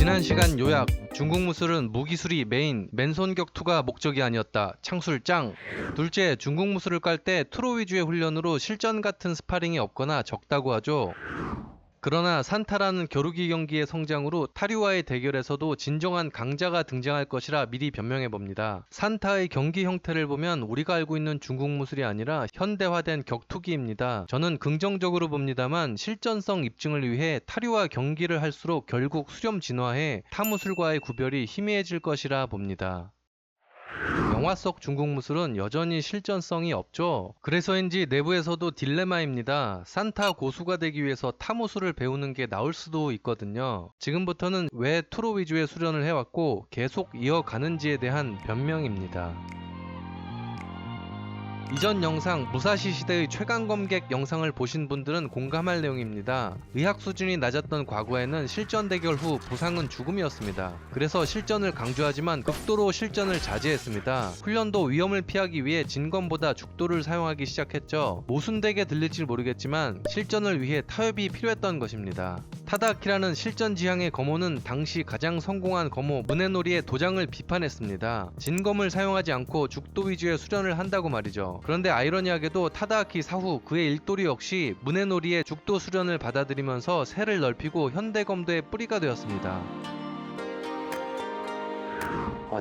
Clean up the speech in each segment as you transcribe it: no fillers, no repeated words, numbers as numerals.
지난 시간 요약. 중국 무술은 무기술이 메인, 맨손 격투가 목적이 아니었다. 창술 짱. 둘째, 중국 무술을 깔 때 투로 위주의 훈련으로 실전 같은 스파링이 없거나 적다고 하죠. 그러나 산타라는 겨루기 경기의 성장으로 타류와의 대결에서도 진정한 강자가 등장할 것이라 미리 변명해봅니다. 산타의 경기 형태를 보면 우리가 알고 있는 중국 무술이 아니라 현대화된 격투기입니다. 저는 긍정적으로 봅니다만 실전성 입증을 위해 타류와 경기를 할수록 결국 수렴 진화해 타무술과의 구별이 희미해질 것이라 봅니다. 영화 속 중국 무술은 여전히 실전성이 없죠. 그래서인지 내부에서도 딜레마입니다. 산타 고수가 되기 위해서 타무술을 배우는 게 나을 수도 있거든요. 지금부터는 왜 투로 위주의 수련을 해왔고 계속 이어가는지에 대한 변명입니다. 이전 영상 무사시 시대의 최강 검객 영상을 보신 분들은 공감할 내용입니다. 의학 수준이 낮았던 과거에는 실전 대결 후 부상은 죽음이었습니다. 그래서 실전을 강조하지만 극도로 실전을 자제했습니다. 훈련도 위험을 피하기 위해 진검보다 죽도를 사용하기 시작했죠. 모순되게 들릴지 모르겠지만 실전을 위해 타협이 필요했던 것입니다. 타다키라는 실전 지향의 검호는 당시 가장 성공한 검호 문해놀이의 도장을 비판했습니다. 진검을 사용하지 않고 죽도 위주의 수련을 한다고 말이죠. 그런데 아이러니하게도 타다키 사후 그의 일도리 역시 문해놀이의 죽도 수련을 받아들이면서 세를 넓히고 현대검도의 뿌리가 되었습니다.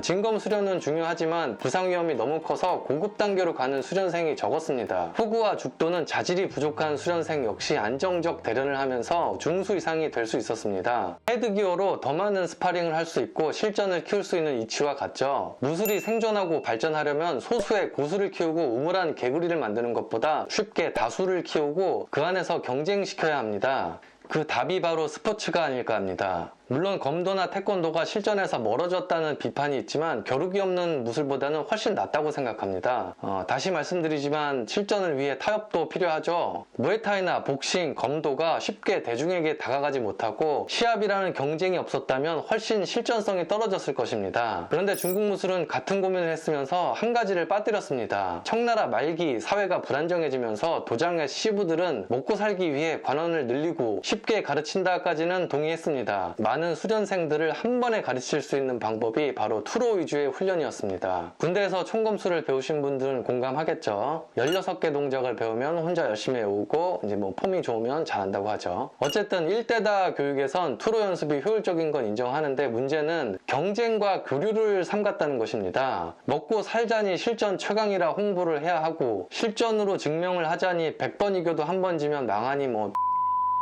진검 수련은 중요하지만 부상 위험이 너무 커서 고급 단계로 가는 수련생이 적었습니다. 후구와 죽도는 자질이 부족한 수련생 역시 안정적 대련을 하면서 중수 이상이 될 수 있었습니다. 헤드기어로 더 많은 스파링을 할 수 있고 실전을 키울 수 있는 이치와 같죠. 무술이 생존하고 발전하려면 소수의 고수를 키우고 우물한 개구리를 만드는 것보다 쉽게 다수를 키우고 그 안에서 경쟁시켜야 합니다. 그 답이 바로 스포츠가 아닐까 합니다. 물론 검도나 태권도가 실전에서 멀어졌다는 비판이 있지만 겨루기 없는 무술보다는 훨씬 낫다고 생각합니다. 다시 말씀드리지만 실전을 위해 타협도 필요하죠. 무에타이나 복싱, 검도가 쉽게 대중에게 다가가지 못하고 시합이라는 경쟁이 없었다면 훨씬 실전성이 떨어졌을 것입니다. 그런데 중국 무술은 같은 고민을 했으면서 한 가지를 빠뜨렸습니다. 청나라 말기 사회가 불안정해지면서 도장의 시부들은 먹고 살기 위해 관원을 늘리고 쉽게 가르친다까지는 동의했습니다. 많은 수련생들을 한 번에 가르칠 수 있는 방법이 바로 투로 위주의 훈련이었습니다. 군대에서 총검술을 배우신 분들은 공감하겠죠. 16개 동작을 배우면 혼자 열심히 외우고 이제 폼이 좋으면 잘한다고 하죠. 어쨌든 1대다 교육에선 투로 연습이 효율적인 건 인정하는데 문제는 경쟁과 교류를 삼갔다는 것입니다. 먹고 살자니 실전 최강이라 홍보를 해야 하고 실전으로 증명을 하자니 100번 이겨도 한 번 지면 망하니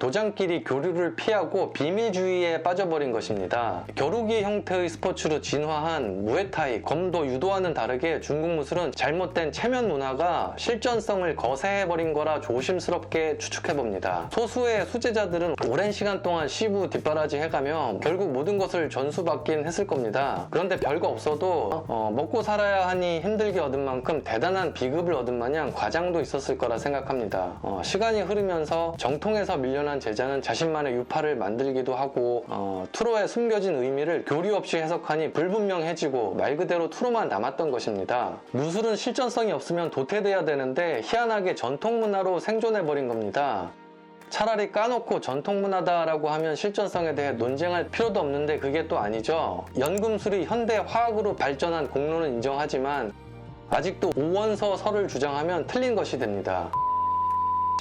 도장끼리 교류를 피하고 비밀주의에 빠져버린 것입니다. 겨루기 형태의 스포츠로 진화한 무에타이, 검도, 유도와는 다르게 중국 무술은 잘못된 체면 문화가 실전성을 거세해버린 거라 조심스럽게 추측해봅니다. 소수의 수제자들은 오랜 시간 동안 시부 뒷바라지 해가며 결국 모든 것을 전수받긴 했을 겁니다. 그런데 별거 없어도 먹고 살아야 하니 힘들게 얻은 만큼 대단한 비급을 얻은 마냥 과장도 있었을 거라 생각합니다. 시간이 흐르면서 정통에서 밀려난 제자는 자신만의 유파를 만들기도 하고 투로의 숨겨진 의미를 교류 없이 해석하니 불분명해지고 말 그대로 투로만 남았던 것입니다. 무술은 실전성이 없으면 도태돼야 되는데 희한하게 전통문화로 생존해버린 겁니다. 차라리 까놓고 전통문화다라고 하면 실전성에 대해 논쟁할 필요도 없는데 그게 또 아니죠. 연금술이 현대 화학으로 발전한 공로는 인정하지만 아직도 오원서설을 주장하면 틀린 것이 됩니다.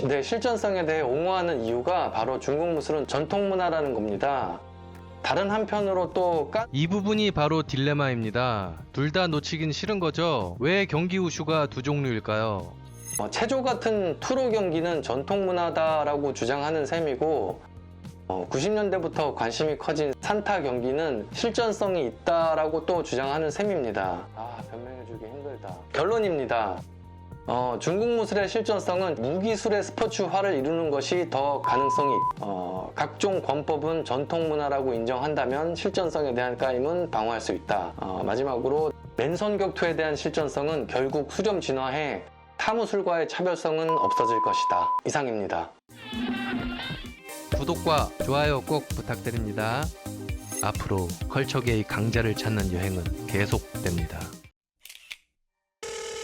네, 실전성에 대해 옹호하는 이유가 바로 중국 무술은 전통문화라는 겁니다. 다른 한편으로 또 이 부분이 바로 딜레마입니다. 둘 다 놓치긴 싫은 거죠. 왜 경기 우슈가 두 종류일까요? 체조 같은 투로 경기는 전통문화다라고 주장하는 셈이고 90년대부터 관심이 커진 산타 경기는 실전성이 있다라고 또 주장하는 셈입니다. 변명해주기 힘들다. 결론입니다. 중국 무술의 실전성은 무기술의 스포츠화를 이루는 것이 더 가능성이 각종 권법은 전통문화라고 인정한다면 실전성에 대한 까임은 방어할 수 있다. 마지막으로 맨손 격투에 대한 실전성은 결국 수렴 진화해 타무술과의 차별성은 없어질 것이다. 이상입니다. 구독과 좋아요 꼭 부탁드립니다. 앞으로 컬처계의 강자를 찾는 여행은 계속됩니다.